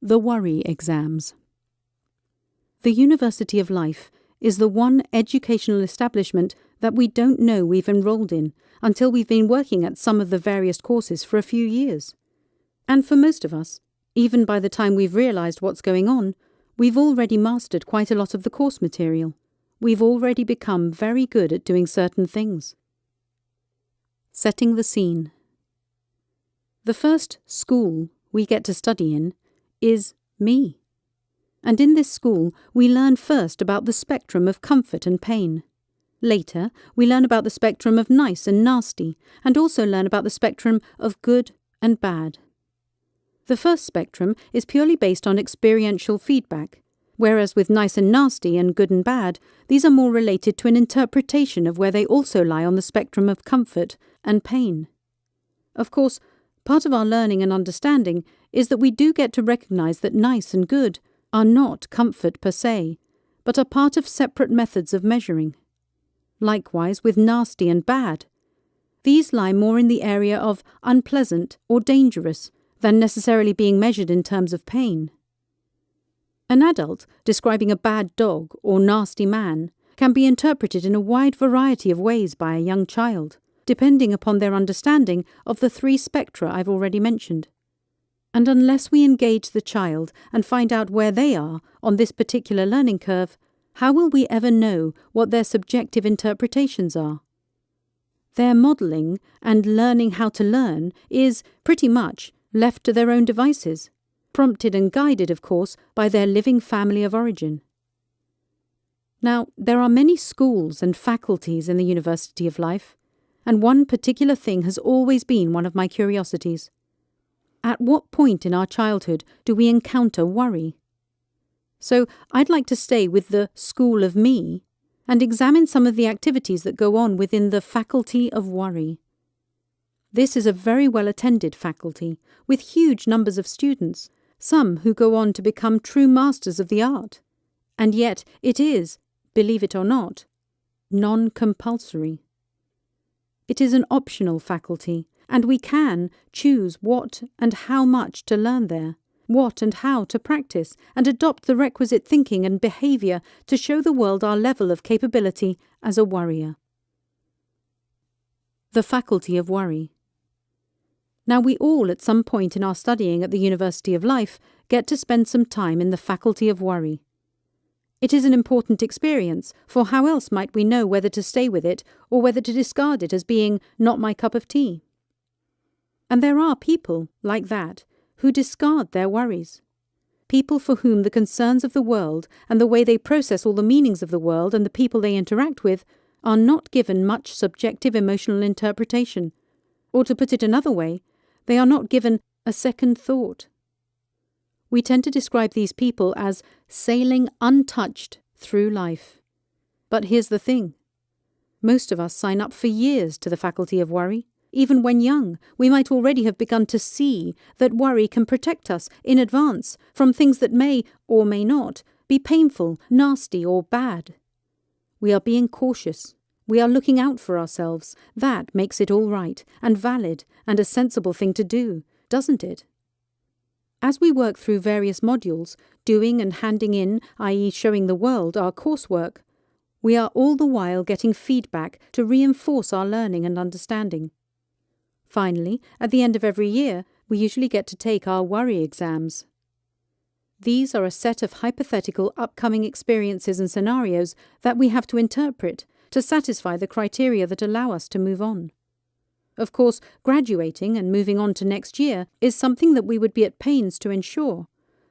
The Worry Exams. The University of Life is the one educational establishment that we don't know we've enrolled in until we've been working at some of the various courses for a few years. And for most of us, even by the time we've realised what's going on, we've already mastered quite a lot of the course material. We've already become very good at doing certain things. Setting the scene. The first school we get to study in is me. And in this school, we learn first about the spectrum of comfort and pain. Later, we learn about the spectrum of nice and nasty, and also learn about the spectrum of good and bad. The first spectrum is purely based on experiential feedback, whereas with nice and nasty and good and bad, these are more related to an interpretation of where they also lie on the spectrum of comfort and pain. Of course, part of our learning and understanding is that we do get to recognize that nice and good are not comfort per se, but are part of separate methods of measuring. Likewise with nasty and bad. These lie more in the area of unpleasant or dangerous than necessarily being measured in terms of pain. An adult describing a bad dog or nasty man can be interpreted in a wide variety of ways by a young child, depending upon their understanding of the three spectra I've already mentioned. And unless we engage the child and find out where they are on this particular learning curve, how will we ever know what their subjective interpretations are? Their modelling and learning how to learn is, pretty much, left to their own devices, prompted and guided, of course, by their living family of origin. Now, there are many schools and faculties in the University of Life, and one particular thing has always been one of my curiosities. At what point in our childhood do we encounter worry? So I'd like to stay with the School of Me and examine some of the activities that go on within the Faculty of Worry. This is a very well-attended faculty, with huge numbers of students, some who go on to become true masters of the art. And yet it is, believe it or not, non-compulsory. It is an optional faculty, and we can choose what and how much to learn there, what and how to practice, and adopt the requisite thinking and behaviour to show the world our level of capability as a worrier. The Faculty of Worry. Now we all at some point in our studying at the University of Life get to spend some time in the Faculty of Worry. It is an important experience, for how else might we know whether to stay with it or whether to discard it as being not my cup of tea? And there are people, like that, who discard their worries. People for whom the concerns of the world and the way they process all the meanings of the world and the people they interact with are not given much subjective emotional interpretation. Or to put it another way, they are not given a second thought. We tend to describe these people as sailing untouched through life. But here's the thing. Most of us sign up for years to the Faculty of Worry. Even when young, we might already have begun to see that worry can protect us in advance from things that may, or may not, be painful, nasty, or bad. We are being cautious. We are looking out for ourselves. That makes it all right, and valid, and a sensible thing to do, doesn't it? As we work through various modules, doing and handing in, i.e. showing the world, our coursework, we are all the while getting feedback to reinforce our learning and understanding. Finally, at the end of every year, we usually get to take our worry exams. These are a set of hypothetical upcoming experiences and scenarios that we have to interpret to satisfy the criteria that allow us to move on. Of course, graduating and moving on to next year is something that we would be at pains to ensure,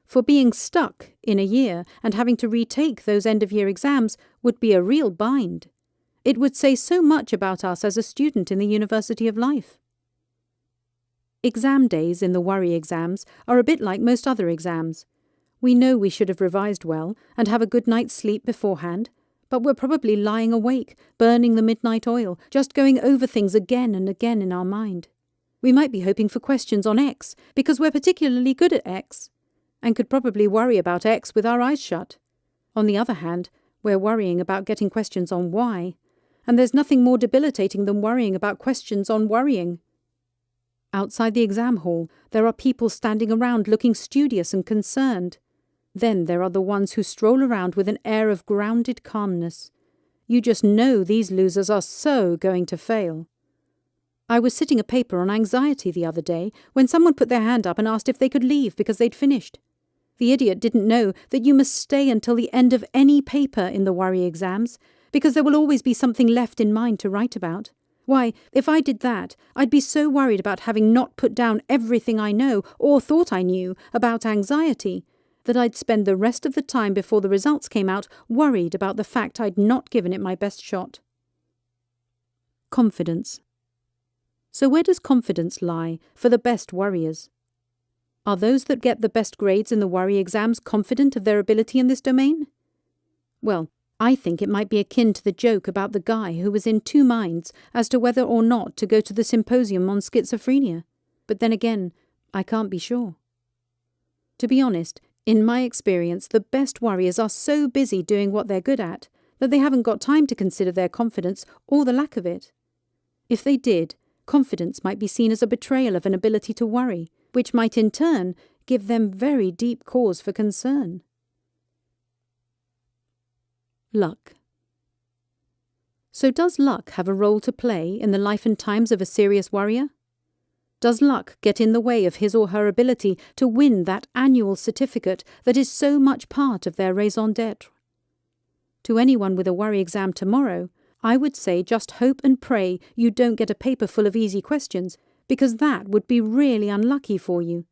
for being stuck in a year and having to retake those end-of-year exams would be a real bind. It would say so much about us as a student in the University of Life. Exam days in the worry exams are a bit like most other exams. We know we should have revised well and have a good night's sleep beforehand, but we're probably lying awake, burning the midnight oil, just going over things again and again in our mind. We might be hoping for questions on X because we're particularly good at X, and could probably worry about X with our eyes shut. On the other hand, we're worrying about getting questions on Y, and there's nothing more debilitating than worrying about questions on worrying. Outside the exam hall, there are people standing around looking studious and concerned. Then there are the ones who stroll around with an air of grounded calmness. You just know these losers are so going to fail. I was sitting a paper on anxiety the other day when someone put their hand up and asked if they could leave because they'd finished. The idiot didn't know that you must stay until the end of any paper in the worry exams, because there will always be something left in mind to write about. Why, if I did that, I'd be so worried about having not put down everything I know, or thought I knew, about anxiety, that I'd spend the rest of the time before the results came out worried about the fact I'd not given it my best shot. Confidence. So where does confidence lie for the best worriers? Are those that get the best grades in the worry exams confident of their ability in this domain? Well, I think it might be akin to the joke about the guy who was in two minds as to whether or not to go to the symposium on schizophrenia. But then again, I can't be sure. To be honest, in my experience, the best worriers are so busy doing what they're good at that they haven't got time to consider their confidence or the lack of it. If they did, confidence might be seen as a betrayal of an ability to worry, which might in turn give them very deep cause for concern. Luck. So does luck have a role to play in the life and times of a serious worrier? Does luck get in the way of his or her ability to win that annual certificate that is so much part of their raison d'être? To anyone with a worry exam tomorrow, I would say just hope and pray you don't get a paper full of easy questions, because that would be really unlucky for you.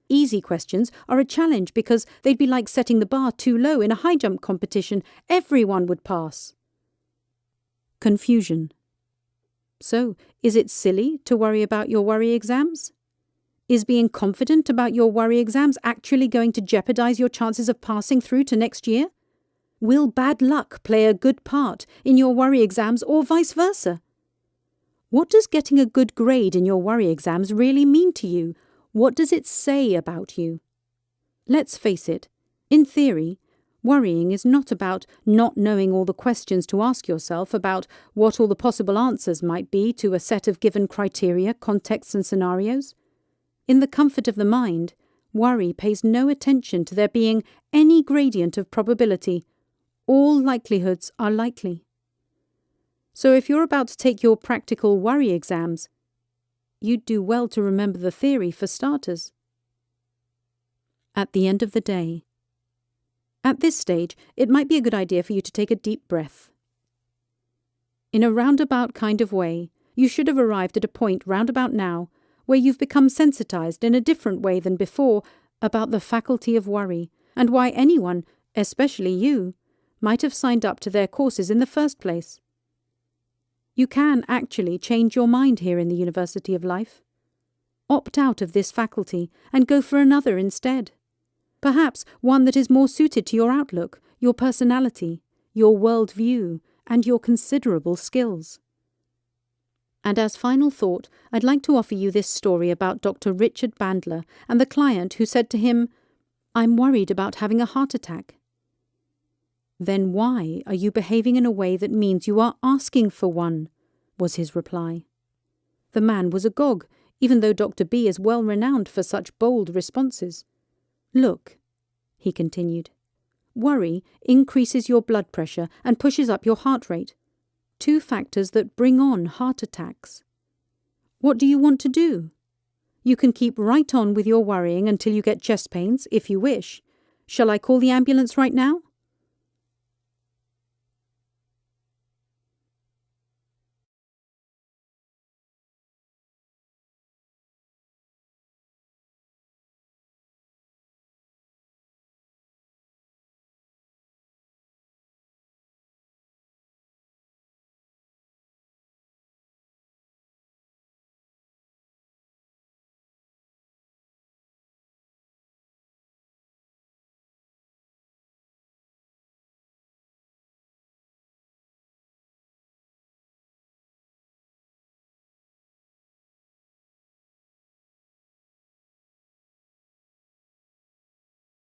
Easy questions are a challenge because they'd be like setting the bar too low in a high jump competition. Everyone would pass. Confusion. So, is it silly to worry about your worry exams? Is being confident about your worry exams actually going to jeopardize your chances of passing through to next year? Will bad luck play a good part in your worry exams or vice versa? What does getting a good grade in your worry exams really mean to you? What does it say about you? Let's face it, in theory, worrying is not about not knowing all the questions to ask yourself about what all the possible answers might be to a set of given criteria, contexts and scenarios. In the comfort of the mind, worry pays no attention to there being any gradient of probability. All likelihoods are likely. So if you're about to take your practical worry exams, you'd do well to remember the theory for starters. At the end of the day. At this stage, it might be a good idea for you to take a deep breath. In a roundabout kind of way, you should have arrived at a point roundabout now where you've become sensitized in a different way than before about the faculty of worry and why anyone, especially you, might have signed up to their courses in the first place. You can actually change your mind here in the University of Life. Opt out of this faculty and go for another instead. Perhaps one that is more suited to your outlook, your personality, your worldview, and your considerable skills. And as final thought, I'd like to offer you this story about Dr. Richard Bandler and the client who said to him, "I'm worried about having a heart attack." "Then why are you behaving in a way that means you are asking for one?" was his reply. The man was agog, even though Dr. B is well renowned for such bold responses. "Look," he continued, "worry increases your blood pressure and pushes up your heart rate, two factors that bring on heart attacks. What do you want to do? You can keep right on with your worrying until you get chest pains, if you wish. Shall I call the ambulance right now?"